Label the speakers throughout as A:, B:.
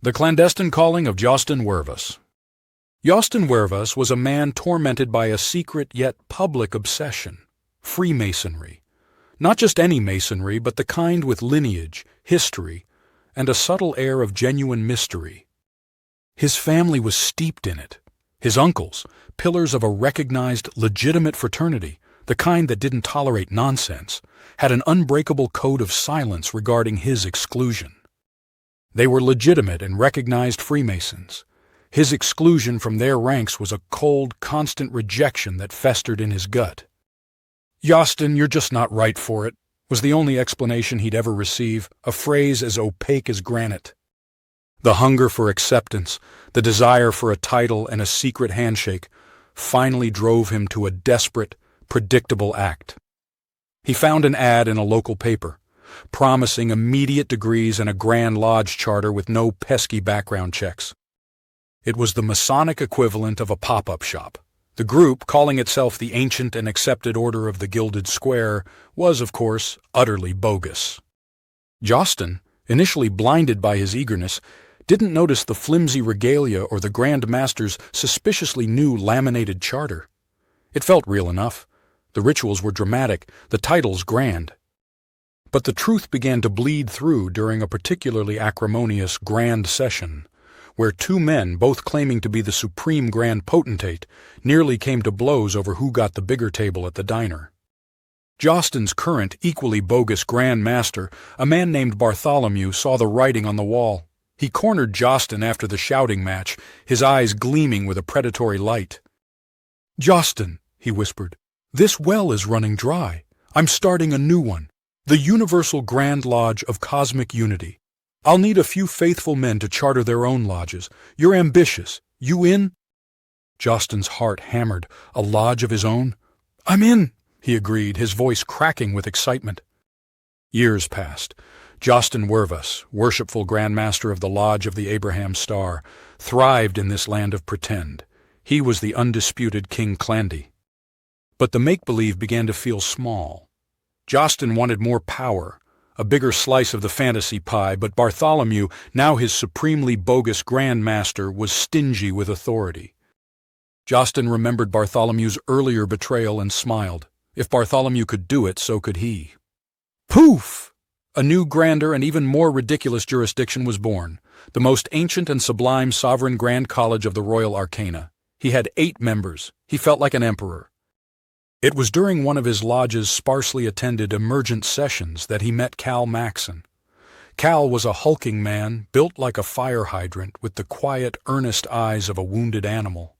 A: The Clandestine Calling of Josten Wervis. Josten Wervis was a man tormented by a secret yet public obsession, Freemasonry. Not just any masonry, but the kind with lineage, history, and a subtle air of genuine mystery. His family was steeped in it. His uncles, pillars of a recognized, legitimate fraternity, the kind that didn't tolerate nonsense, had an unbreakable code of silence regarding his exclusion. They were legitimate and recognized Freemasons. His exclusion from their ranks was a cold, constant rejection that festered in his gut. "Josten, you're just not right for it," was the only explanation he'd ever receive, a phrase as opaque as granite. The hunger for acceptance, the desire for a title and a secret handshake, finally drove him to a desperate, predictable act. He found an ad in a local paper, promising immediate degrees and a Grand Lodge charter with no pesky background checks. It was the Masonic equivalent of a pop-up shop. The group, calling itself the Ancient and Accepted Order of the Gilded Square, was, of course, utterly bogus. Josten, initially blinded by his eagerness, didn't notice the flimsy regalia or the Grand Master's suspiciously new laminated charter. It felt real enough. The rituals were dramatic, the titles grand. But the truth began to bleed through during a particularly acrimonious grand session, where two men, both claiming to be the supreme grand potentate, nearly came to blows over who got the bigger table at the diner. Josten's current, equally bogus Grand Master, a man named Bartholomew, saw the writing on the wall. He cornered Josten after the shouting match, his eyes gleaming with a predatory light. "Josten," he whispered, "this well is running dry. I'm starting a new one. The Universal Grand Lodge of Cosmic Unity. I'll need a few faithful men to charter their own lodges. You're ambitious. You in?" Josten's heart hammered. A lodge of his own? "I'm in," he agreed, his voice cracking with excitement. Years passed. Josten Wervis, worshipful Grand Master of the Lodge of the Abraham Star, thrived in this land of pretend. He was the undisputed King Clandy. But the make-believe began to feel small. Josten wanted more power, a bigger slice of the fantasy pie, but Bartholomew, now his supremely bogus Grand Master, was stingy with authority. Josten remembered Bartholomew's earlier betrayal and smiled. If Bartholomew could do it, so could he. Poof! A new, grander, and even more ridiculous jurisdiction was born, the most ancient and sublime sovereign Grand College of the Royal Arcana. He had 8 members. He felt like an emperor. It was during one of his lodge's sparsely attended emergent sessions that he met Cal Maxon. Cal was a hulking man, built like a fire hydrant, with the quiet, earnest eyes of a wounded animal.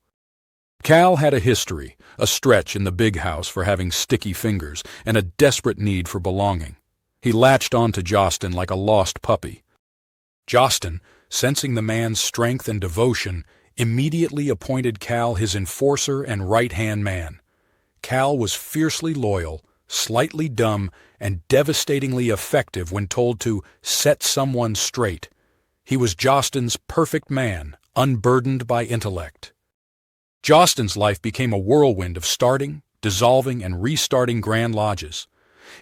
A: Cal had a history, a stretch in the big house for having sticky fingers, and a desperate need for belonging. He latched on to Josten like a lost puppy. Josten, sensing the man's strength and devotion, immediately appointed Cal his enforcer and right-hand man. Cal was fiercely loyal, slightly dumb, and devastatingly effective when told to set someone straight. He was Josten's perfect man, unburdened by intellect. Josten's life became a whirlwind of starting, dissolving, and restarting Grand Lodges.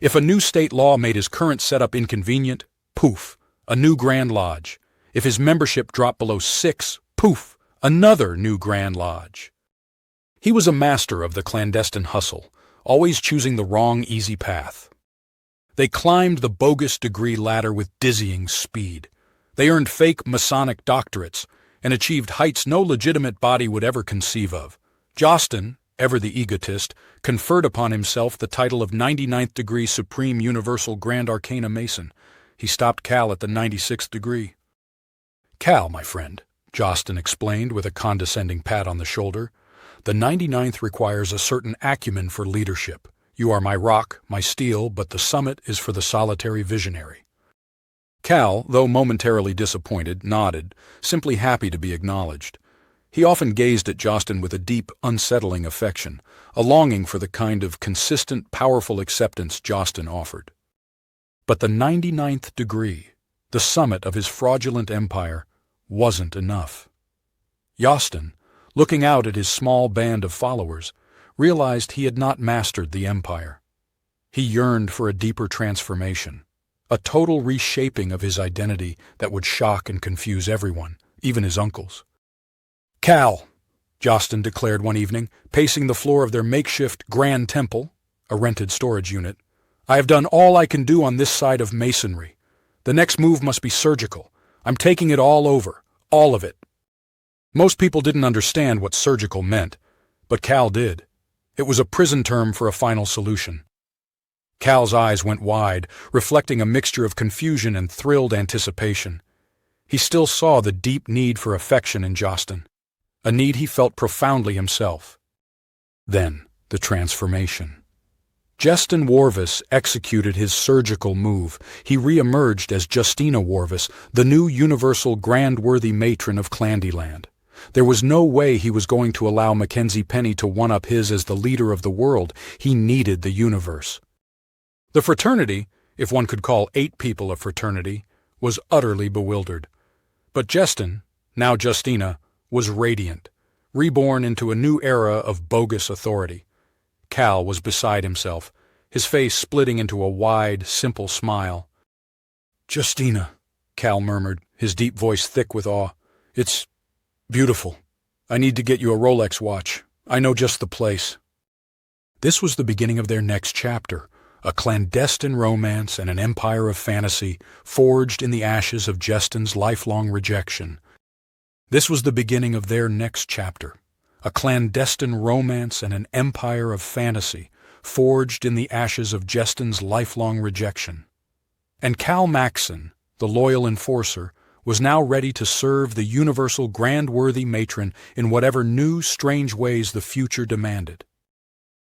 A: If a new state law made his current setup inconvenient, poof, a new Grand Lodge. If his membership dropped below 6, poof, another new Grand Lodge. He was a master of the clandestine hustle, always choosing the wrong easy path. They climbed the bogus degree ladder with dizzying speed. They earned fake Masonic doctorates and achieved heights no legitimate body would ever conceive of. Josten, ever the egotist, conferred upon himself the title of 99th degree Supreme Universal Grand Arcana Mason. He stopped Cal at the 96th degree. "Cal, my friend," Josten explained with a condescending pat on the shoulder, "the 99th requires a certain acumen for leadership. You are my rock, my steel, but the summit is for the solitary visionary." Cal, though momentarily disappointed, nodded, simply happy to be acknowledged. He often gazed at Josten with a deep, unsettling affection, a longing for the kind of consistent, powerful acceptance Josten offered. But the 99th degree, the summit of his fraudulent empire, wasn't enough. Josten, looking out at his small band of followers, realized he had not mastered the empire. He yearned for a deeper transformation, a total reshaping of his identity that would shock and confuse everyone, even his uncles. "Cal," Josten declared one evening, pacing the floor of their makeshift Grand Temple, a rented storage unit, "I have done all I can do on this side of Masonry. The next move must be surgical. I'm taking it all over, all of it." Most people didn't understand what surgical meant, but Cal did. It was a prison term for a final solution. Cal's eyes went wide, reflecting a mixture of confusion and thrilled anticipation. He still saw the deep need for affection in Josten, a need he felt profoundly himself. Then, the transformation. Josten Wervis executed his surgical move. He re-emerged as Justina Wervis, the new universal grand-worthy matron of Clandestine. There was no way he was going to allow Mackenzie Penny to one-up his as the leader of the world. He needed the universe. The fraternity, if one could call 8 people a fraternity, was utterly bewildered. But Josten, now Justina, was radiant, reborn into a new era of bogus authority. Cal was beside himself, his face splitting into a wide, simple smile. "Justina," Cal murmured, his deep voice thick with awe. "It's beautiful. I need to get you a Rolex watch. I know just the place." This was the beginning of their next chapter, a clandestine romance and an empire of fantasy forged in the ashes of Josten's lifelong rejection. This was the beginning of their next chapter, a clandestine romance and an empire of fantasy forged in the ashes of Josten's lifelong rejection. And Cal Maxon, the loyal enforcer, was now ready to serve the universal grand-worthy matron in whatever new, strange ways the future demanded.